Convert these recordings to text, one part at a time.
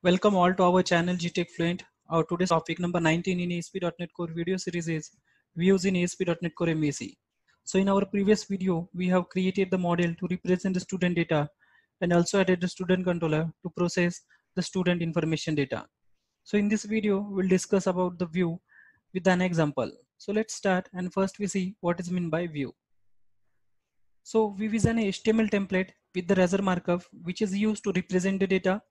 Welcome all to our channel GTech Fluent. Our today's topic number 19 in ASP.NET Core video series is views in ASP.NET Core MEC. So in our previous video, we have created the model to represent the student data and also added the student controller to process the student information data. So in this video, we'll discuss about the view with an example. So let's start, and first we see what is meant by view. So view is an HTML template with the razor markup which is used to represent the data.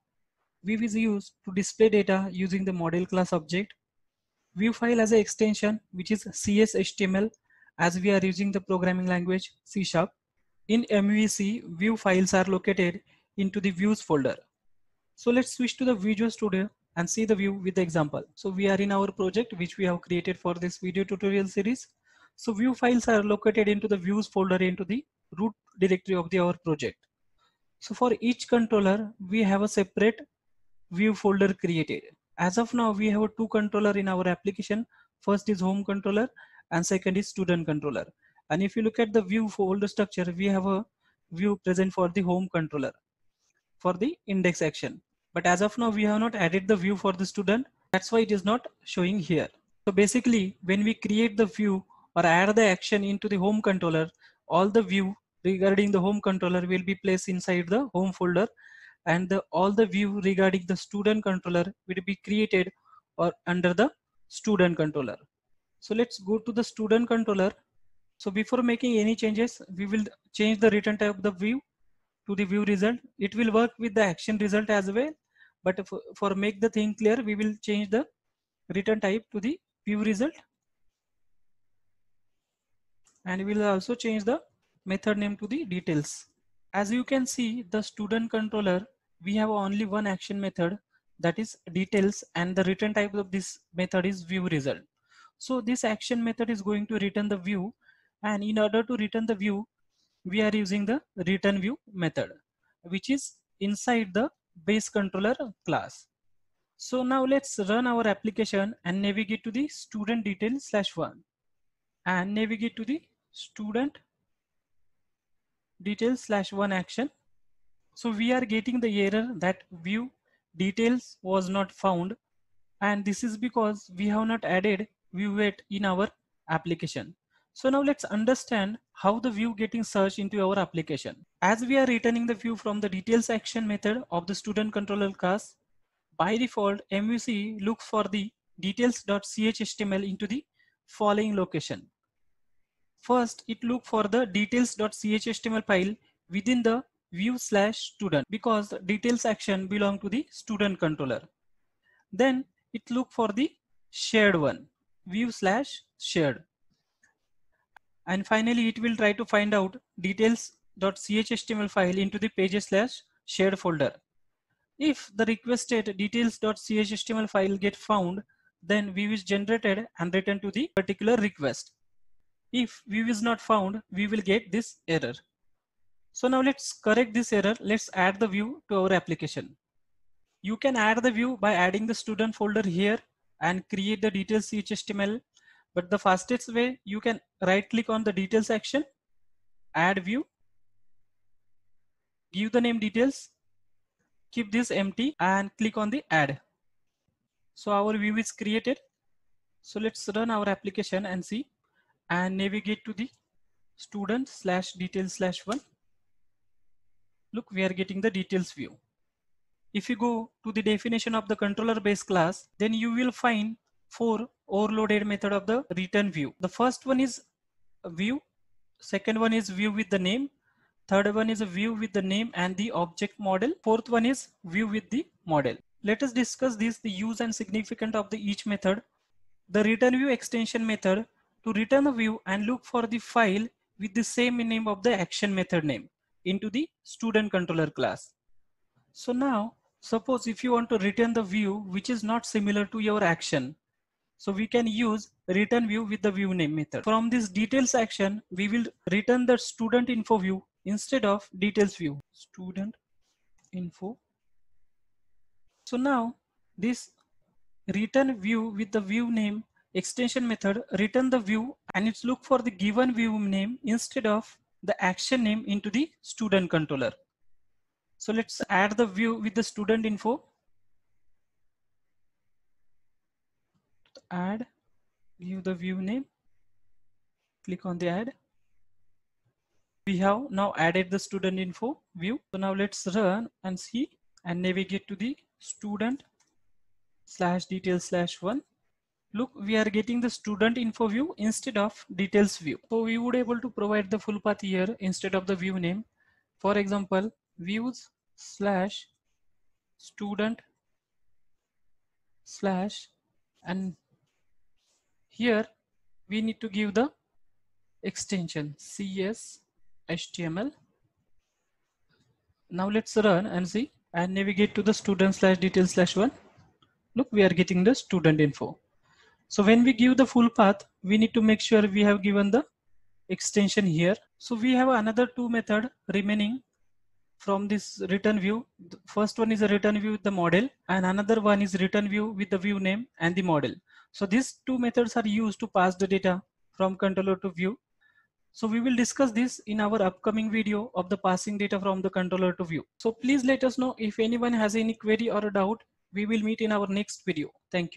View is used to display data using the model class object. View file has an extension which is CS/HTML as we are using the programming language C#. In MVC, view files are located into the views folder. So let's switch to the Visual Studio and see the view with the example. So we are in our project which we have created for this video tutorial series. So view files are located into the views folder into the root directory of our project. So for each controller, we have a separate view folder created. As of now, we have two controller in our application. First is home controller and second is student controller. And if you look at the view folder structure, we have a view present for the home controller for the index action. But as of now, we have not added the view for the student. That's why it is not showing here. So basically, when we create the view or add the action into the home controller, all the view regarding the home controller will be placed inside the home folder, and all the view regarding the student controller will be created or under the student controller. So let's go to the student controller. So before making any changes, we will change the return type of the view to the view result. It will work with the action result as well, but for make the thing clear, we will change the return type to the view result, and we will also change the method name to the details. As you can see, the student controller, we have only one action method, that is details, and the return type of this method is view result. So this action method is going to return the view, and in order to return the view, we are using the return view method, which is inside the base controller class. So now let's run our application and navigate to the student details/1 and navigate to the student details/1 action. So we are getting the error that view details was not found, and this is because we have not added view weight in our application. So now let's understand how the view getting searched into our application. As we are returning the view from the details action method of the student controller class, by default MVC looks for the details.chhtml into the following location. First, it look for the details.chhtml file within the view/student because the details action belong to the student controller. Then it look for the shared one, view/shared. And finally, it will try to find out details.chhtml file into the pages/shared folder. If the requested details.chhtml file get found, then view is generated and returned to the particular request. If view is not found, we will get this error. So now let's correct this error. Let's add the view to our application. You can add the view by adding the student folder here and create the details HTML. But the fastest way, you can right click on the details action, add view, give the name details, keep this empty and click on the add. So our view is created. So let's run our application and see and navigate to the student/details/1. Look, we are getting the details view. If you go to the definition of the controller base class, then you will find 4 overloaded method of the return view. The first one is a view, second one is view with the name, third one is a view with the name and the object model, fourth one is view with the model. Let us discuss this, the use and significance of the each method. The return view extension method to return a view and look for the file with the same name of the action method name into the student controller class. So now suppose if you want to return the view which is not similar to your action, so we can use return view with the view name method. From this details action, we will return the student info view instead of details view, student info. So now this return view with the view name extension method return the view and it's look for the given view name instead of the action name into the student controller. So let's add the view with the student info. add, give the view name, click on the add. We have now added the student info view. So now let's run and see and navigate to the student slash details slash one. Look, we are getting the student info view instead of details view. So we would able to provide the full path here instead of the view name. For example, views slash student slash, and here we need to give the extension CS HTML. Now let's run and see and navigate to the student slash details slash one. Look, we are getting the student info. So when we give the full path, we need to make sure we have given the extension here. So we have another two method remaining from this return view. The first one is a return view with the model, and another one is return view with the view name and the model. So these two methods are used to pass the data from controller to view. So we will discuss this in our upcoming video of the passing data from the controller to view. So please let us know if anyone has any query or a doubt. We will meet in our next video. Thank you.